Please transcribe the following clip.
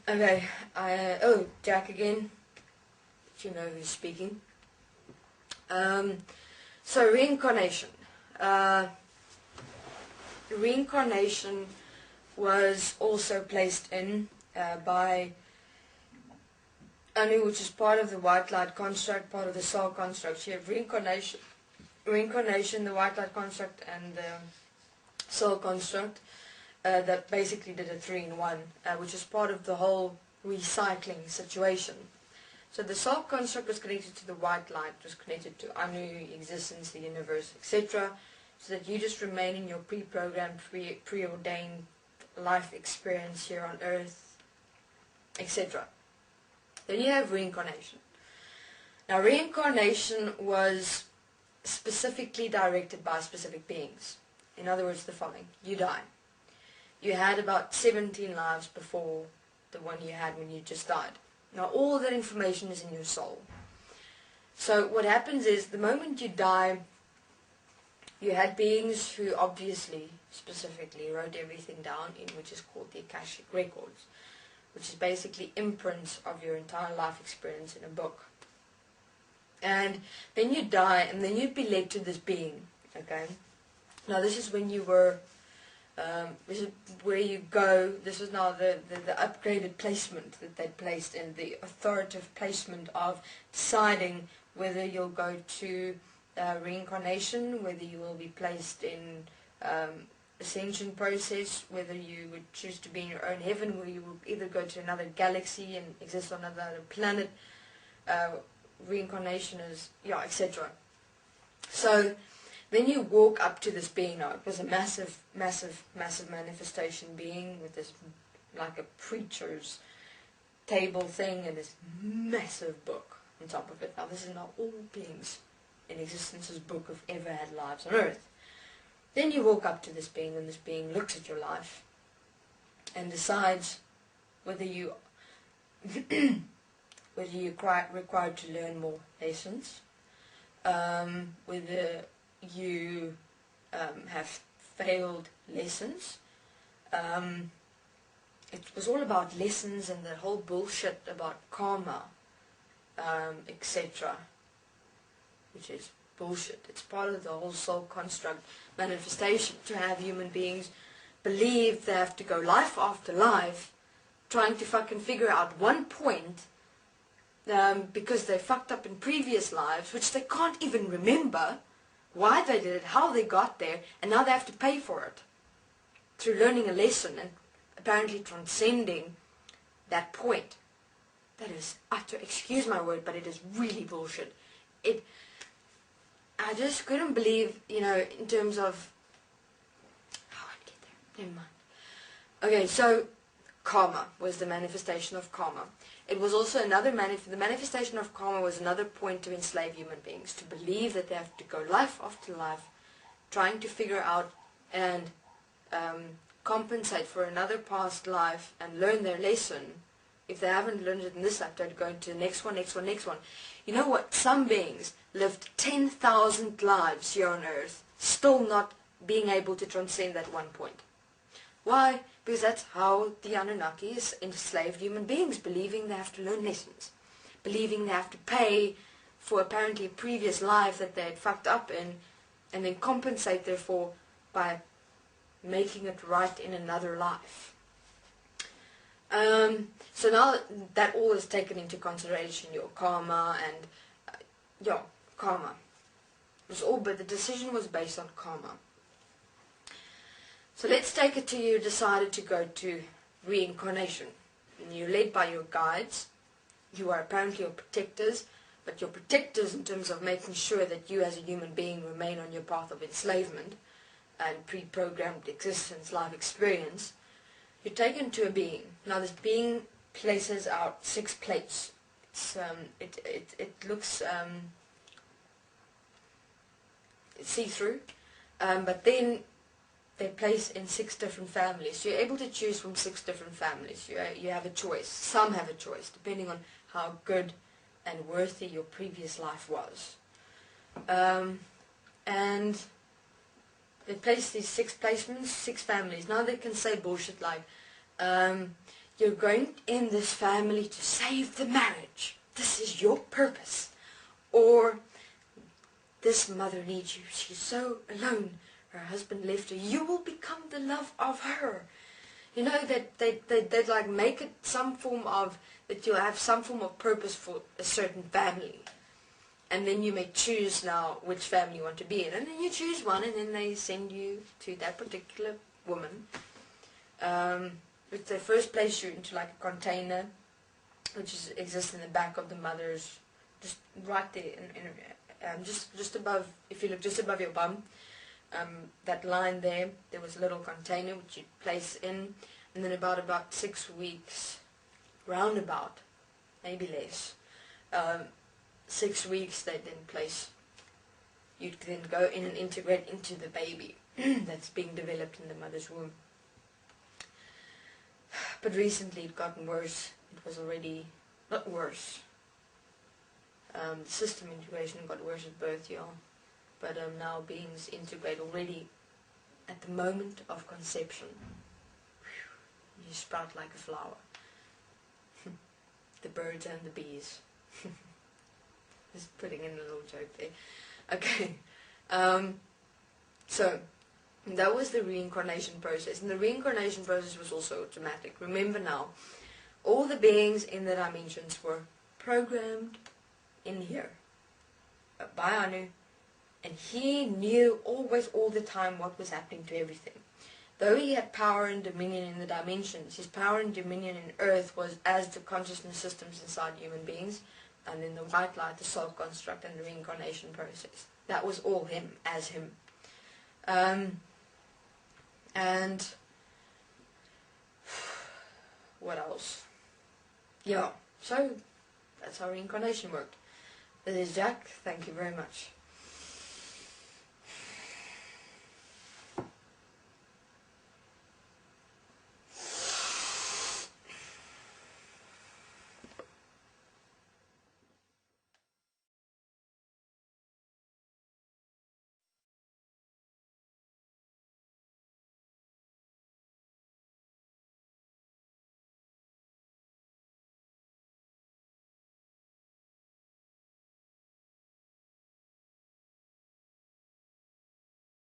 Okay, oh, Jack again. You know who's speaking. So reincarnation. Reincarnation was also placed in by Anu, which is part of the white light construct, part of the soul construct. You have reincarnation, the white light construct, and the soul construct. That basically did a 3-in-1, which is part of the whole recycling situation. So the soul construct was connected to the white light, was connected to Anu, existence, the universe, etc. So that you just remain in your pre-programmed, preordained life experience here on earth, etc. Then you have reincarnation. Now reincarnation was specifically directed by specific beings. In other words, the following: you die. You had about 17 lives before the one you had when you just died. Now all that information is in your soul. So what happens is, the moment you die, you had beings who obviously, specifically wrote everything down in which is called the Akashic Records, which is basically imprints of your entire life experience in a book. And then you die, and then you'd be led to this being, okay? Now this is when you were this is where you go. This is now the upgraded placement that they placed in, the authoritative placement of deciding whether you'll go to reincarnation, whether you will be placed in ascension process, whether you would choose to be in your own heaven, where you will either go to another galaxy and exist on another planet. Reincarnation is, yeah, etc. So then you walk up to this being. Now it was a massive manifestation being with this, like a preacher's table thing, and this massive book on top of it. Now this is not all beings in existence's book have ever had lives on earth. Then you walk up to this being, and this being looks at your life and decides whether you required to learn more lessons, whether you have failed lessons. It was all about lessons and the whole bullshit about karma, etc., which is bullshit. It's part of the whole soul construct manifestation to have human beings believe they have to go life after life trying to fucking figure out one point, because they fucked up in previous lives, which they can't even remember why they did it, how they got there, and now they have to pay for it through learning a lesson and apparently transcending that point. That is utter, excuse my word, but it is really bullshit. I just couldn't believe, in terms of, I won't get there, never mind. Okay, so karma was the manifestation of karma. It was also another the manifestation of karma was another point to enslave human beings, to believe that they have to go life after life, trying to figure out and compensate for another past life and learn their lesson. If they haven't learned it in this lifetime, go into the next one. You know what? Some beings lived 10,000 lives here on earth, still not being able to transcend that one point. Why? Because that's how the Anunnakis enslaved human beings, believing they have to learn lessons, believing they have to pay for apparently a previous life that they had fucked up in, and then compensate therefore by making it right in another life. So now that all is taken into consideration, your karma and karma. It was all, but the decision was based on karma. So let's take it to you decided to go to reincarnation. And you're led by your guides, who are apparently your protectors, but your protectors in terms of making sure that you as a human being remain on your path of enslavement and pre-programmed existence, life experience. You're taken to a being. Now this being places out 6 plates. It looks see-through, but then they're placed in 6 different families. So you're able to choose from 6 different families. You have a choice. Some have a choice, depending on how good and worthy your previous life was. And they place these 6 placements, 6 families. Now they can say bullshit like, you're going in this family to save the marriage. This is your purpose. Or this mother needs you. She's so alone. Her husband left her. You will become the love of her. You know, that they like make it some form of, that you'll have some form of purpose for a certain family. And then you may choose now which family you want to be in. And then you choose one, and then they send you to that particular woman. Which they first place you into like a container, which exists in the back of the mother's, just right there, just above, if you look just above your bum, that line there was a little container which you place in, and then about 6 weeks, roundabout, maybe less, 6 weeks they then place, you then go in and integrate into the baby that's being developed in the mother's womb. But recently it gotten worse. It was already, not worse. The system integration got worse at birth, y'all. But now beings integrate already at the moment of conception. You sprout like a flower. The birds and the bees. Just putting in a little joke there. Okay. So that was the reincarnation process. And the reincarnation process was also automatic. Remember now, all the beings in the dimensions were programmed in here by Anu. And he knew always, all the time, what was happening to everything. Though he had power and dominion in the dimensions, his power and dominion in earth was as the consciousness systems inside human beings, and in the white light, the soul construct and the reincarnation process. That was all him, as him. And what else? Yeah, so that's how reincarnation worked. This is Jack. Thank you very much.